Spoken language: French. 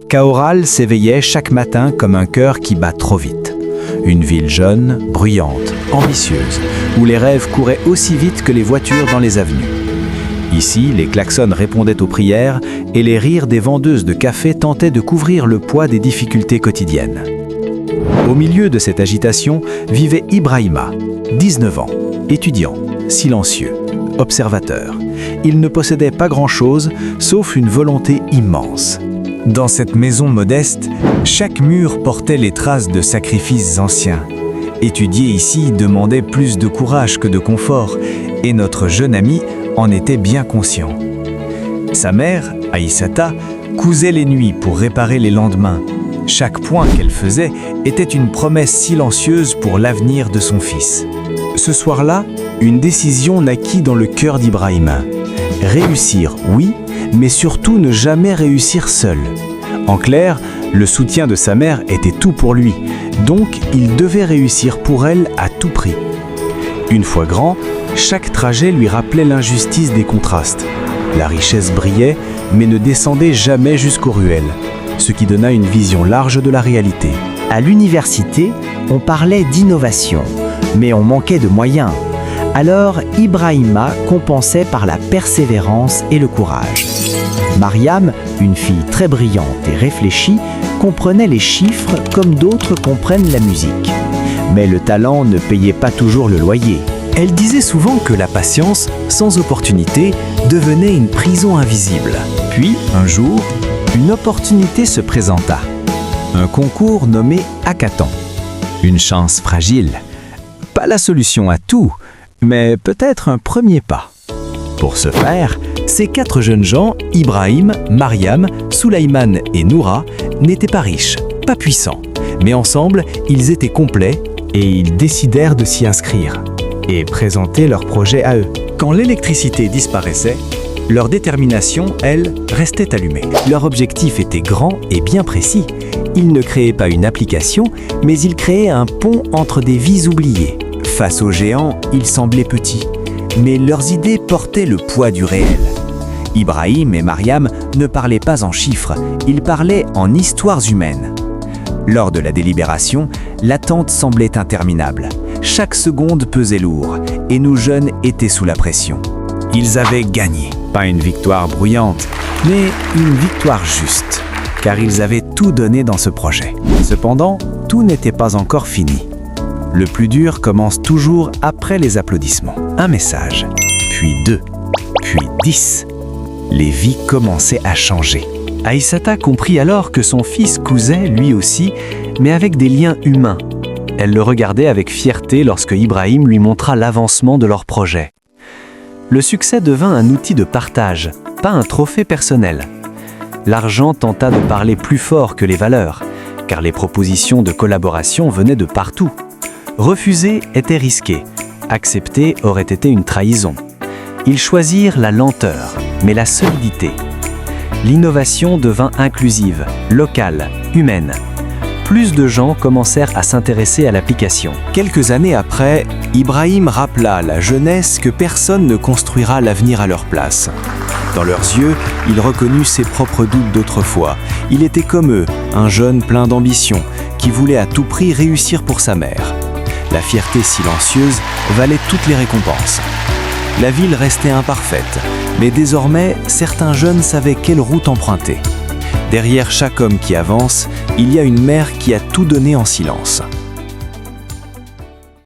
Kaoral s'éveillait chaque matin comme un cœur qui bat trop vite. Une ville jeune, bruyante, ambitieuse, où les rêves couraient aussi vite que les voitures dans les avenues. Ici, les klaxons répondaient aux prières et les rires des vendeuses de café tentaient de couvrir le poids des difficultés quotidiennes. Au milieu de cette agitation vivait Ibrahima, 19 ans, étudiant, silencieux, observateur. Il ne possédait pas grand-chose, sauf une volonté immense. Dans cette maison modeste, chaque mur portait les traces de sacrifices anciens. Étudier ici demandait plus de courage que de confort, et notre jeune ami en était bien conscient. Sa mère, Aïssata, cousait les nuits pour réparer les lendemains. Chaque point qu'elle faisait était une promesse silencieuse pour l'avenir de son fils. Ce soir-là, une décision naquit dans le cœur d'Ibrahima. Réussir, oui, mais surtout ne jamais réussir seul. En clair, le soutien de sa mère était tout pour lui, donc il devait réussir pour elle à tout prix. Une fois grand, chaque trajet lui rappelait l'injustice des contrastes. La richesse brillait, mais ne descendait jamais jusqu'aux ruelles, ce qui donna une vision large de la réalité. À l'université, on parlait d'innovation, mais on manquait de moyens. Alors, Ibrahima compensait par la persévérance et le courage. Mariam, une fille très brillante et réfléchie, comprenait les chiffres comme d'autres comprennent la musique. Mais le talent ne payait pas toujours le loyer. Elle disait souvent que la patience, sans opportunité, devenait une prison invisible. Puis, un jour, une opportunité se présenta. Un concours nommé Hackathon. Une chance fragile. Pas la solution à tout, mais peut-être un premier pas. Pour ce faire, ces 4 jeunes gens, Ibrahim, Mariam, Soulaïman et Noura, n'étaient pas riches, pas puissants. Mais ensemble, ils étaient complets et ils décidèrent de s'y inscrire et présenter leur projet à eux. Quand l'électricité disparaissait, leur détermination, elle, restait allumée. Leur objectif était grand et bien précis. Ils ne créaient pas une application, mais ils créaient un pont entre des vies oubliées. Face aux géants, ils semblaient petits, mais leurs idées portaient le poids du réel. Ibrahim et Mariam ne parlaient pas en chiffres, ils parlaient en histoires humaines. Lors de la délibération, l'attente semblait interminable. Chaque seconde pesait lourd, et nos jeunes étaient sous la pression. Ils avaient gagné. Pas une victoire bruyante, mais une victoire juste, car ils avaient tout donné dans ce projet. Cependant, tout n'était pas encore fini. Le plus dur commence toujours après les applaudissements. Un message, puis 2, puis 10. Les vies commençaient à changer. Aïssata comprit alors que son fils cousait lui aussi, mais avec des liens humains. Elle le regardait avec fierté lorsque Ibrahim lui montra l'avancement de leur projet. Le succès devint un outil de partage, pas un trophée personnel. L'argent tenta de parler plus fort que les valeurs, car les propositions de collaboration venaient de partout. Refuser était risqué, accepter aurait été une trahison. Ils choisirent la lenteur, mais la solidité. L'innovation devint inclusive, locale, humaine. Plus de gens commencèrent à s'intéresser à l'application. Quelques années après, Ibrahim rappela à la jeunesse que personne ne construira l'avenir à leur place. Dans leurs yeux, il reconnut ses propres doutes d'autrefois. Il était comme eux, un jeune plein d'ambition, qui voulait à tout prix réussir pour sa mère. La fierté silencieuse valait toutes les récompenses. La ville restait imparfaite, mais désormais, certains jeunes savaient quelle route emprunter. Derrière chaque homme qui avance, il y a une mère qui a tout donné en silence.